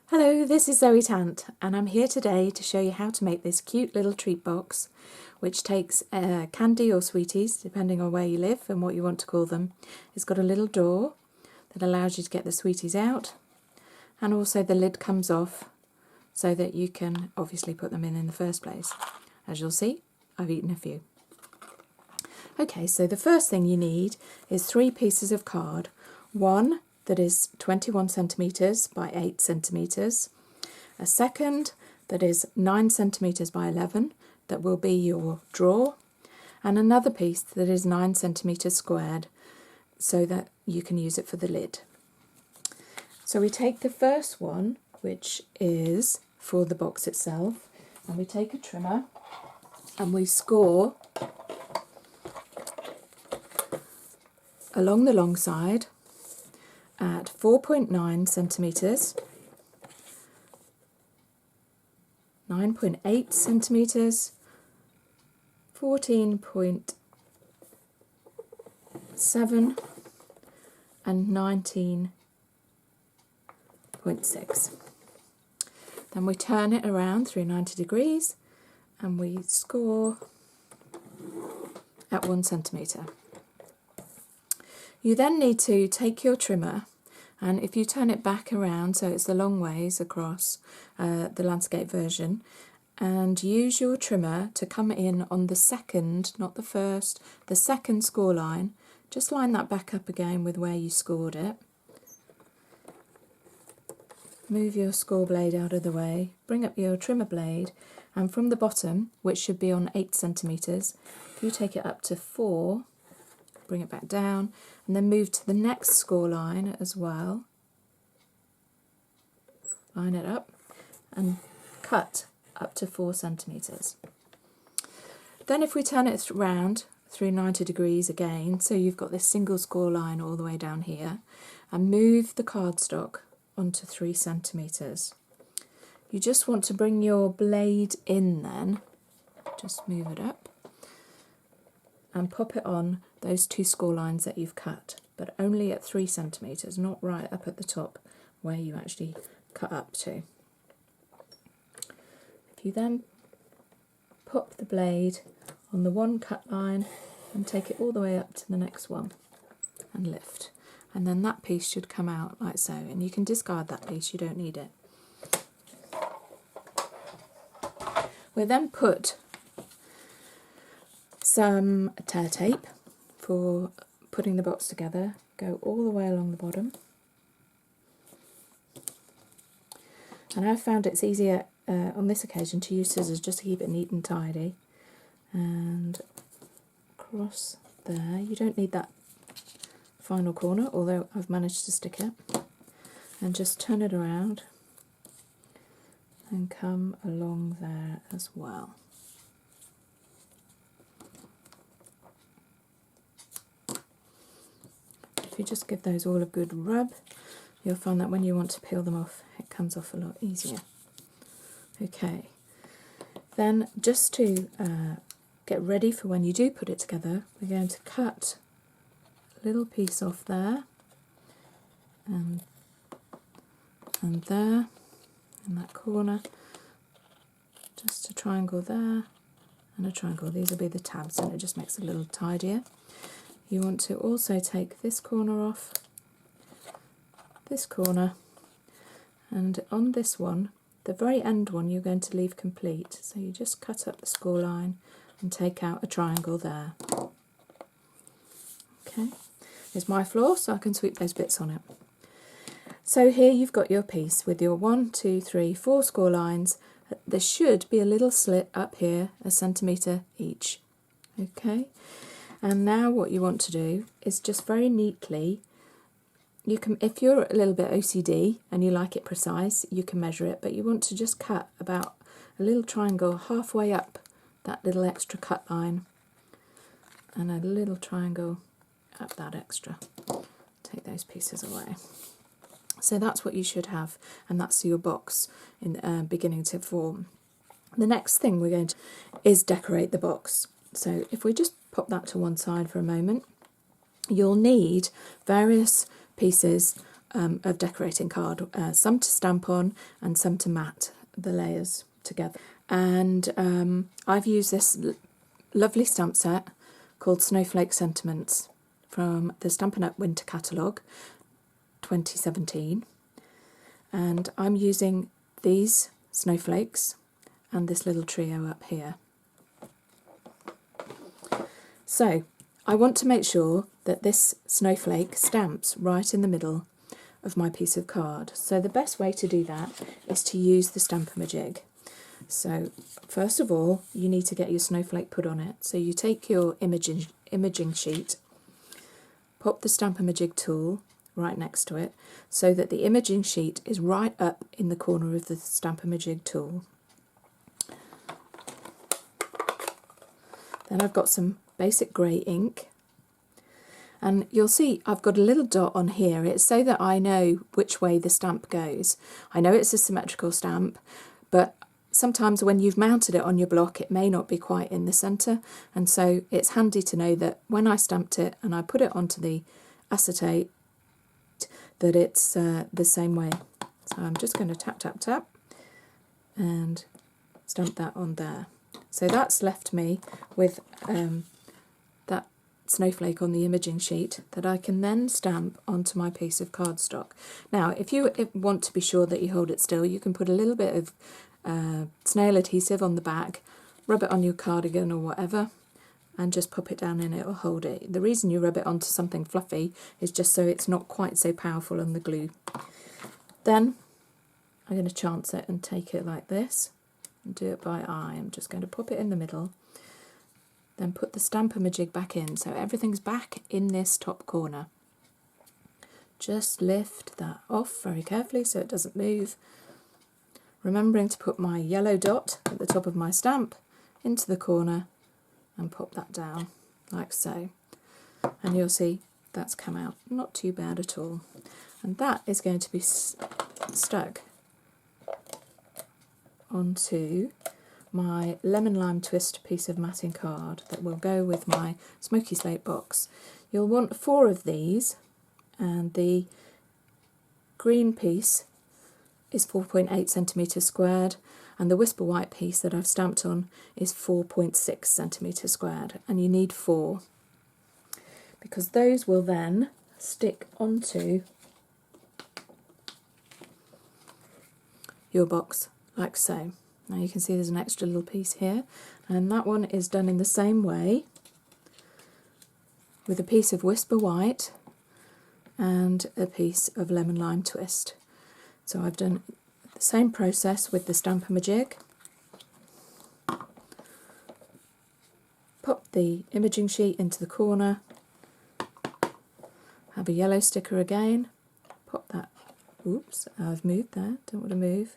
Hello, this is Zoe Tant, and I'm here today to show you how to make this cute little treat box, which takes candy or sweeties, depending on where you live and what you want to call them. It's got a little door that allows you to get the sweeties out, and also the lid comes off so that you can obviously put them in the first place. As you'll see, I've eaten a few. Okay, so the first thing you need is 3 pieces of card. One that is 21 centimetres by 8 centimetres, a second that is 9 centimetres by 11, that will be your drawer, and another piece that is 9 centimetres squared, so that you can use it for the lid. So we take the first one, which is for the box itself, and we take a trimmer and we score along the long side at 4.9 centimetres, 9.8 centimetres, 14.7 and 19.6. Then we turn it around through 90 degrees and we score at 1 centimetre. You then need to take your trimmer, and if you turn it back around so it's the long ways across the landscape version, and use your trimmer to come in on the second, not the first, the second score line. Just line that back up again with where you scored it. Move your score blade out of the way, bring up your trimmer blade, and from the bottom, which should be on 8 centimetres, if you take it up to 4, bring it back down, and then move to the next score line as well. Line it up and cut up to 4 centimetres. Then if we turn it round through 90 degrees again, so you've got this single score line all the way down here, and move the cardstock onto 3 centimetres. You just want to bring your blade in then, just move it up, and pop it on those 2 score lines that you've cut, but only at 3 centimetres, not right up at the top where you actually cut up to. If you then pop the blade on the one cut line and take it all the way up to the next one and lift, and then that piece should come out like so, and you can discard that piece, you don't need it. We'll then put some tear tape for putting the box together, go all the way along the bottom, and I've found it's easier on this occasion to use scissors just to keep it neat and tidy, and across there. You don't need that final corner, although I've managed to stick it, and just turn it around and come along there as well. If you just give those all a good rub, you'll find that when you want to peel them off, it comes off a lot easier. Okay, then just to get ready for when you do put it together, we're going to cut a little piece off there, and there, in that corner, just a triangle there, and a triangle. These will be the tabs, and it just makes it a little tidier. You want to also take this corner off, this corner, and on this one, the very end one, you're going to leave complete. So you just cut up the score line and take out a triangle there. Okay, here's my floor, so I can sweep those bits on it. So here you've got your piece with your 1, 2, 3, 4 score lines. There should be a little slit up here, 1 centimetre each. Okay. And now what you want to do is just very neatly, you can, if you're a little bit OCD and you like it precise, you can measure it, but you want to just cut about a little triangle halfway up that little extra cut line, and a little triangle up that extra. Take those pieces away. So that's what you should have, and that's your box in beginning to form. The next thing we're going to is decorate the box. So if we just pop that to one side for a moment, you'll need various pieces of decorating card, some to stamp on and some to mat the layers together. And I've used this lovely stamp set called Snowflake Sentiments from the Stampin' Up Winter Catalogue 2017, and I'm using these snowflakes and this little trio up here. So I want to make sure that this snowflake stamps right in the middle of my piece of card. So the best way to do that is to use the Stampin'-A-Jig. So first of all, you need to get your snowflake put on it. So you take your imaging sheet, pop the Stampin'-A-Jig tool right next to it so that the imaging sheet is right up in the corner of the Stampin'-A-Jig tool. Then I've got some basic grey ink, and you'll see I've got a little dot on here. It's so that I know which way the stamp goes. I know it's a symmetrical stamp, but sometimes when you've mounted it on your block it may not be quite in the centre, and so it's handy to know that when I stamped it and I put it onto the acetate that it's the same way. So I'm just going to tap tap tap and stamp that on there. So that's left me with that snowflake on the imaging sheet that I can then stamp onto my piece of cardstock. Now, if you want to be sure that you hold it still, you can put a little bit of snail adhesive on the back, rub it on your cardigan or whatever, and just pop it down and it'll hold it. The reason you rub it onto something fluffy is just so it's not quite so powerful on the glue. Then I'm going to chance it and take it like this and do it by eye. I'm just going to pop it in the middle, then put the Stampin'-A-Jig back in so everything's back in this top corner. Just lift that off very carefully so it doesn't move, remembering to put my yellow dot at the top of my stamp into the corner and pop that down like so, and you'll see that's come out not too bad at all. And that is going to be stuck onto my lemon lime twist piece of matting card that will go with my smoky slate box. You'll want 4 of these, and the green piece is 4.8 centimetres squared, and the whisper white piece that I've stamped on is 4.6 centimetres squared, and you need 4 because those will then stick onto your box like so. Now you can see there's an extra little piece here, and that one is done in the same way with a piece of whisper white and a piece of lemon lime twist. So I've done the same process with the Stampin'-A-Jig. Pop the imaging sheet into the corner, have a yellow sticker again, pop that, oops, I've moved there, don't want to move,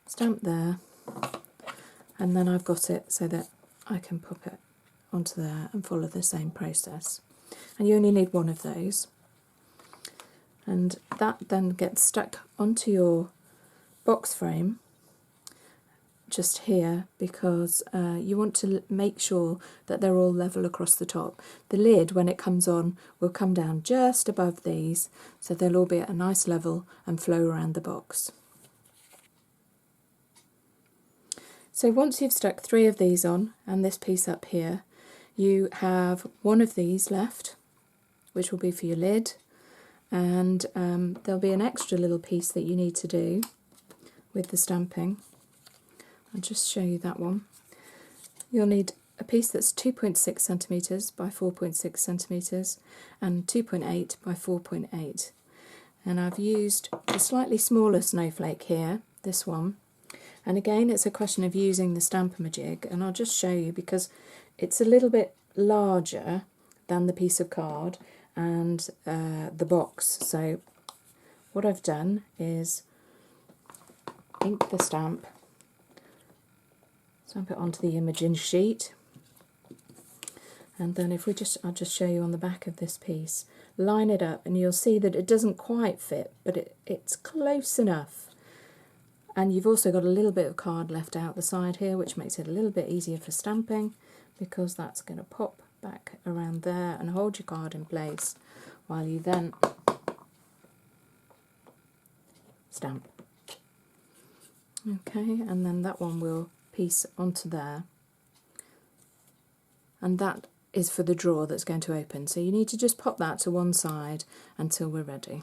stamp there, and then I've got it so that I can pop it onto there and follow the same process. And you only need 1 of those. And that then gets stuck onto your box frame just here because you want to make sure that they're all level across the top. The lid, when it comes on, will come down just above these, so they'll all be at a nice level and flow around the box. So once you've stuck 3 of these on and this piece up here, you have 1 of these left, which will be for your lid, and there'll be an extra little piece that you need to do with the stamping. I'll just show you that one. You'll need a piece that's 2.6 centimetres by 4.6 centimetres and 2.8 by 4.8. And I've used a slightly smaller snowflake here, this one. And again, it's a question of using the Stampin'-A-Jig, and I'll just show you because it's a little bit larger than the piece of card and the box. So what I've done is ink the stamp, stamp it onto the imaging sheet, and then if I'll just show you on the back of this piece, line it up, and you'll see that it doesn't quite fit, but it's close enough. And you've also got a little bit of card left out the side here, which makes it a little bit easier for stamping, because that's going to pop back around there and hold your card in place while you then stamp. Okay, and then that one will piece onto there, and that is for the drawer that's going to open, so you need to just pop that to one side until we're ready.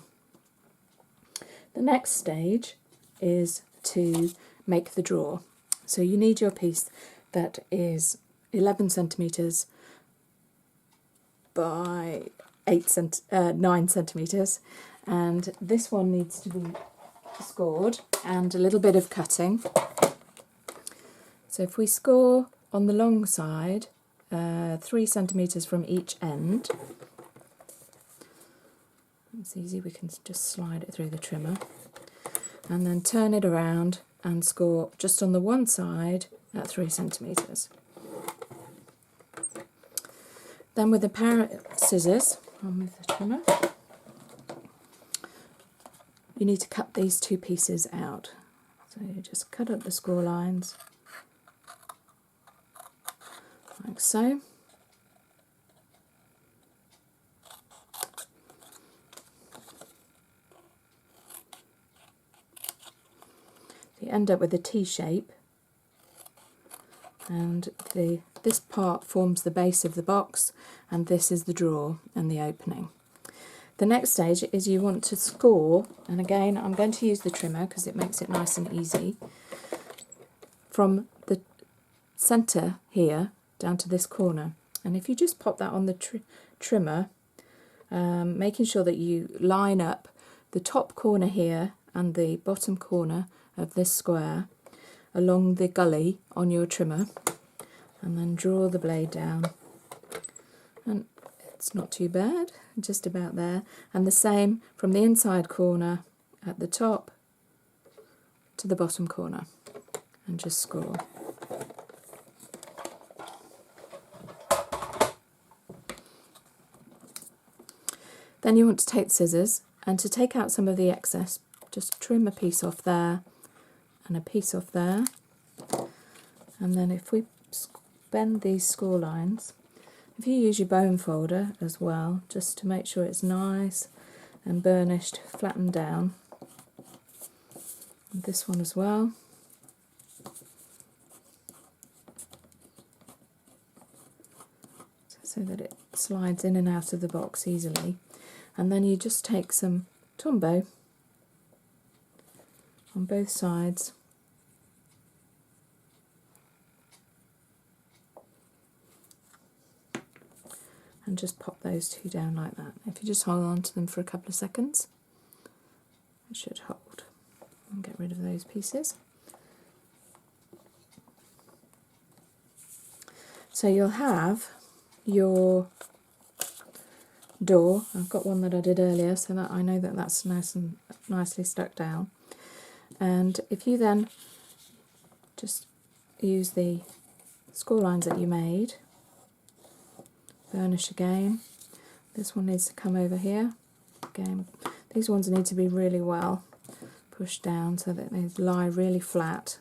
The next stage is to make the drawer. So you need your piece that is 11 centimetres by 9 centimetres, and this one needs to be scored and a little bit of cutting. So if we score on the long side 3 centimetres from each end, it's easy, we can just slide it through the trimmer, and then turn it around and score just on the one side at 3 centimetres. Then with a pair of scissors, I'll move the trimmer, you need to cut these two pieces out. So you just cut up the score lines like so. You end up with a T shape, and this part forms the base of the box, and this is the drawer and the opening. The next stage is you want to score, and again I'm going to use the trimmer because it makes it nice and easy, from the centre here down to this corner. And if you just pop that on the trimmer, making sure that you line up the top corner here and the bottom corner of this square along the gully on your trimmer, and then draw the blade down, and it's not too bad, just about there, and the same from the inside corner at the top to the bottom corner, and just score. Then you want to take the scissors, and to take out some of the excess, just trim a piece off there and a piece off there, and then if we bend these score lines, if you use your bone folder as well, just to make sure it's nice and burnished, flattened down, and this one as well. So that it slides in and out of the box easily. And then you just take some Tombow on both sides, and just pop those two down like that. If you just hold on to them for a couple of seconds, it should hold. And get rid of those pieces. So you'll have your door. I've got one that I did earlier, so that I know that that's nice and nicely stuck down. And if you then just use the score lines that you made, burnish again. This one needs to come over here. Again, these ones need to be really well pushed down so that they lie really flat.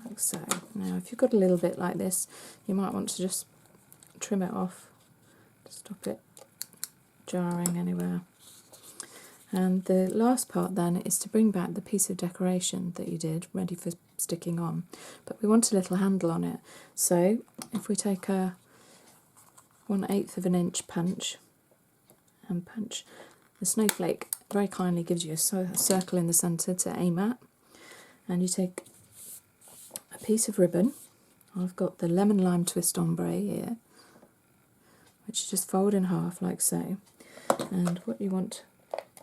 Like so. Now if you've got a little bit like this, you might want to just trim it off to stop it jarring anywhere. And the last part then is to bring back the piece of decoration that you did ready for sticking on, but we want a little handle on it. So if we take a 1/8 of an inch punch and punch, the snowflake very kindly gives you a circle in the centre to aim at, and you take a piece of ribbon. I've got the lemon lime twist ombre here, which you just fold in half like so, and what you want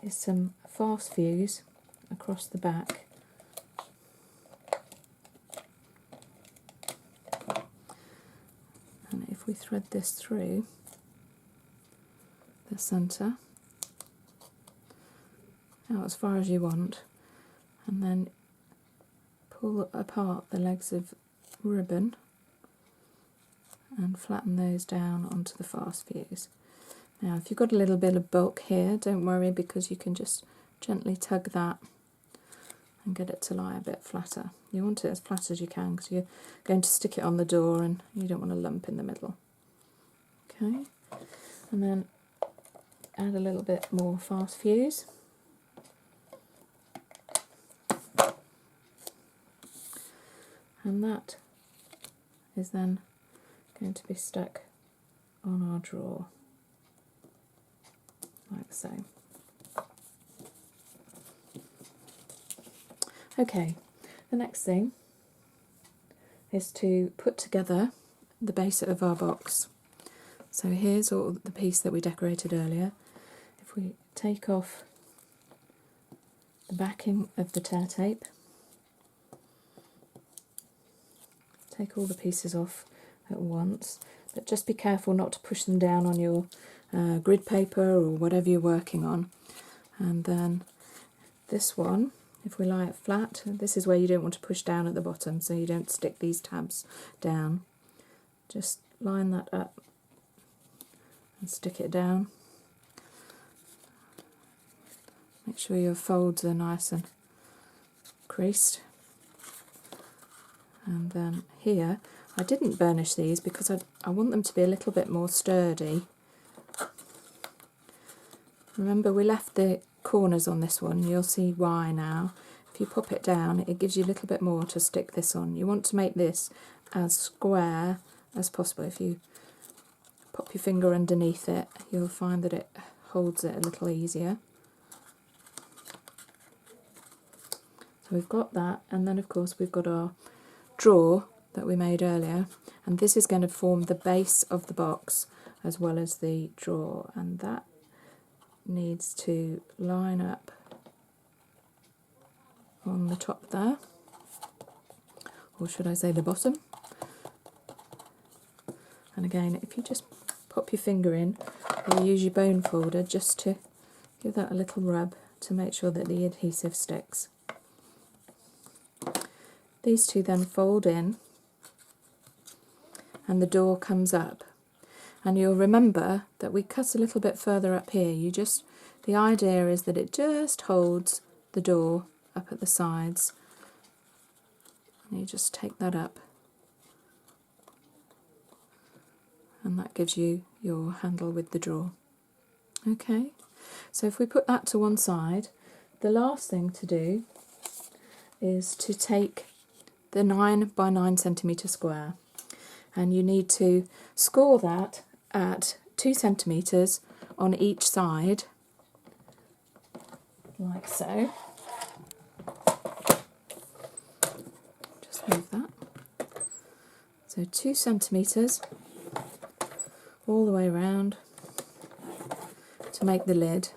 is some fast fuse across the back, and if we thread this through the centre out as far as you want, and then pull apart the legs of ribbon and flatten those down onto the fast fuse. Now if you've got a little bit of bulk here, don't worry, because you can just gently tug that and get it to lie a bit flatter. You want it as flat as you can because you're going to stick it on the door and you don't want a lump in the middle. Okay, and then add a little bit more fast fuse. And that is then going to be stuck on our drawer, like so. Okay, the next thing is to put together the base of our box. So here's all the piece that we decorated earlier. If we take off the backing of the tear tape, take all the pieces off at once, but just be careful not to push them down on your grid paper or whatever you're working on. And then this one, if we lie it flat, this is where you don't want to push down at the bottom so you don't stick these tabs down. Just line that up and stick it down. Make sure your folds are nice and creased. And then here, I didn't burnish these because I want them to be a little bit more sturdy. Remember, we left the corners on this one, you'll see why now. If you pop it down, it gives you a little bit more to stick this on. You want to make this as square as possible. If you pop your finger underneath it, you'll find that it holds it a little easier. So we've got that, and then of course we've got our drawer that we made earlier, and this is going to form the base of the box as well as the drawer, and that needs to line up on the top there, or should I say the bottom. And again, if you just pop your finger in or use your bone folder just to give that a little rub to make sure that the adhesive sticks. These two then fold in and the door comes up. And you'll remember that we cut a little bit further up here. The idea is that it just holds the door up at the sides. And you just take that up. And that gives you your handle with the drawer. Okay, so if we put that to one side, the last thing to do is to take the 9 by 9 centimetre square, and you need to score that at 2 centimetres on each side, like so. Just move that. So 2 centimetres all the way around to make the lid.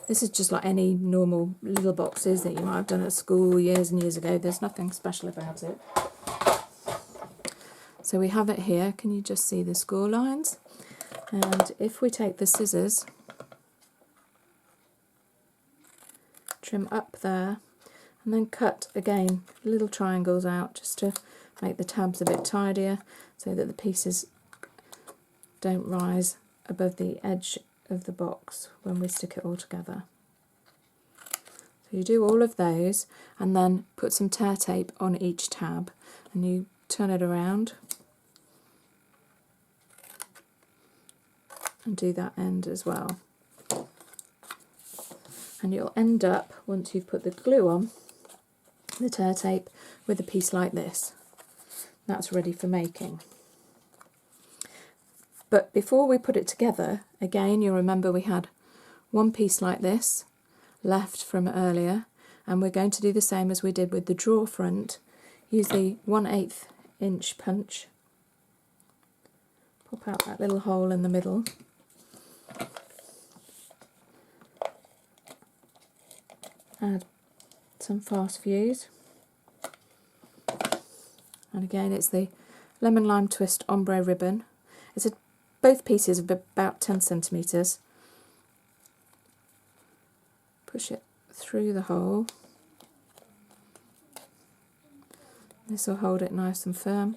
This is just like any normal little boxes that you might have done at school years and years ago. There's nothing special about it. So we have it here. Can you just see the score lines? And if we take the scissors, trim up there, and then cut again little triangles out just to make the tabs a bit tidier so that the pieces don't rise above the edge of the box when we stick it all together. So you do all of those and then put some tear tape on each tab, and you turn it around and do that end as well. And you'll end up, once you've put the glue on, the tear tape, with a piece like this. That's ready for making. But before we put it together, again, you'll remember we had one piece like this left from earlier, and we're going to do the same as we did with the drawer front. Use the 1/8 inch punch, pop out that little hole in the middle, add some fast fuse, and again it's the lemon lime twist ombre ribbon. Both pieces of about 10 centimetres. Push it through the hole. This will hold it nice and firm.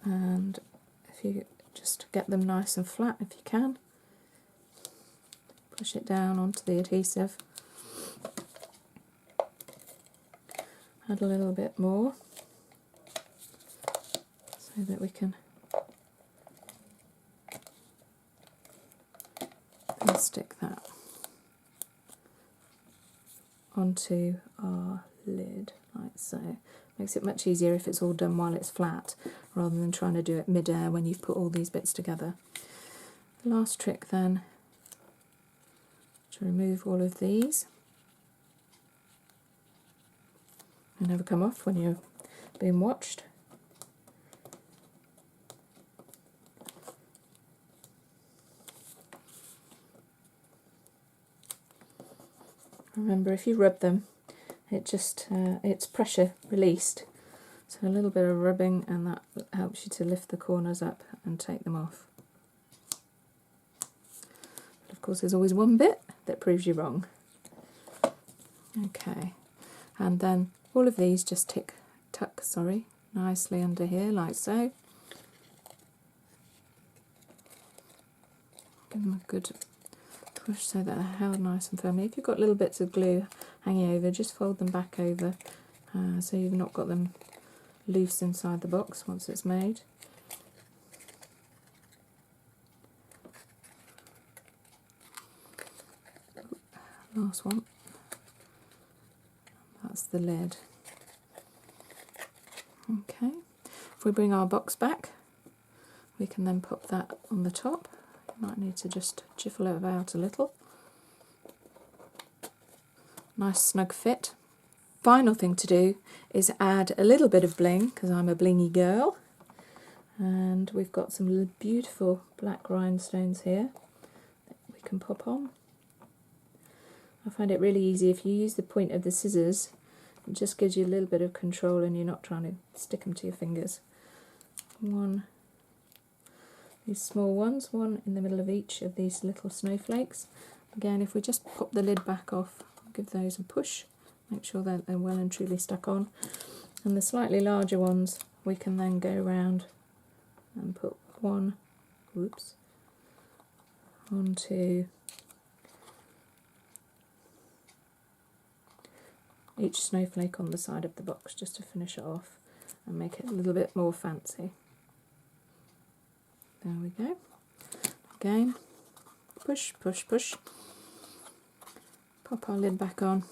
And if you just get them nice and flat if you can, push it down onto the adhesive. Add a little bit more so that we can stick that onto our lid like so. Makes it much easier if it's all done while it's flat, rather than trying to do it mid-air when you've put all these bits together. The last trick then, to remove all of these. They never come off when you're being watched. Remember, if you rub them, it just it's pressure released, so a little bit of rubbing and that helps you to lift the corners up and take them off. But of course there's always one bit that proves you wrong. Okay, and then all of these just tuck nicely under here like so. Give them a good push so that they're held nice and firmly. If you've got little bits of glue hanging over, just fold them back over so you've not got them loose inside the box once it's made. Last one. That's the lid. Okay, if we bring our box back, we can then pop that on the top. You might need to just jiffle it about a little. Nice snug fit. Final thing to do is add a little bit of bling, because I'm a blingy girl. And we've got some beautiful black rhinestones here that we can pop on. I find it really easy if you use the point of the scissors. It just gives you a little bit of control and you're not trying to stick them to your fingers. These small ones, one in the middle of each of these little snowflakes. Again, if we just pop the lid back off, give those a push, make sure that they're well and truly stuck on. And the slightly larger ones, we can then go around and put one, onto each snowflake on the side of the box, just to finish it off and make it a little bit more fancy. There we go. Again, push, push, push. Pop our lid back on.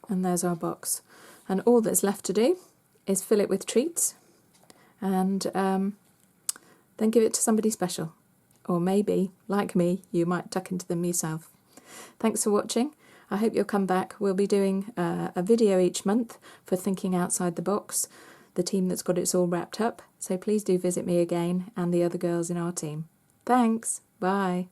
And there's our box. And all that's left to do is fill it with treats and then give it to somebody special. Or maybe, like me, you might tuck into them yourself. Thanks for watching. I hope you'll come back. We'll be doing a video each month for Thinking Outside the Box, the team that's got it all wrapped up. So please do visit me again and the other girls in our team. Thanks. Bye.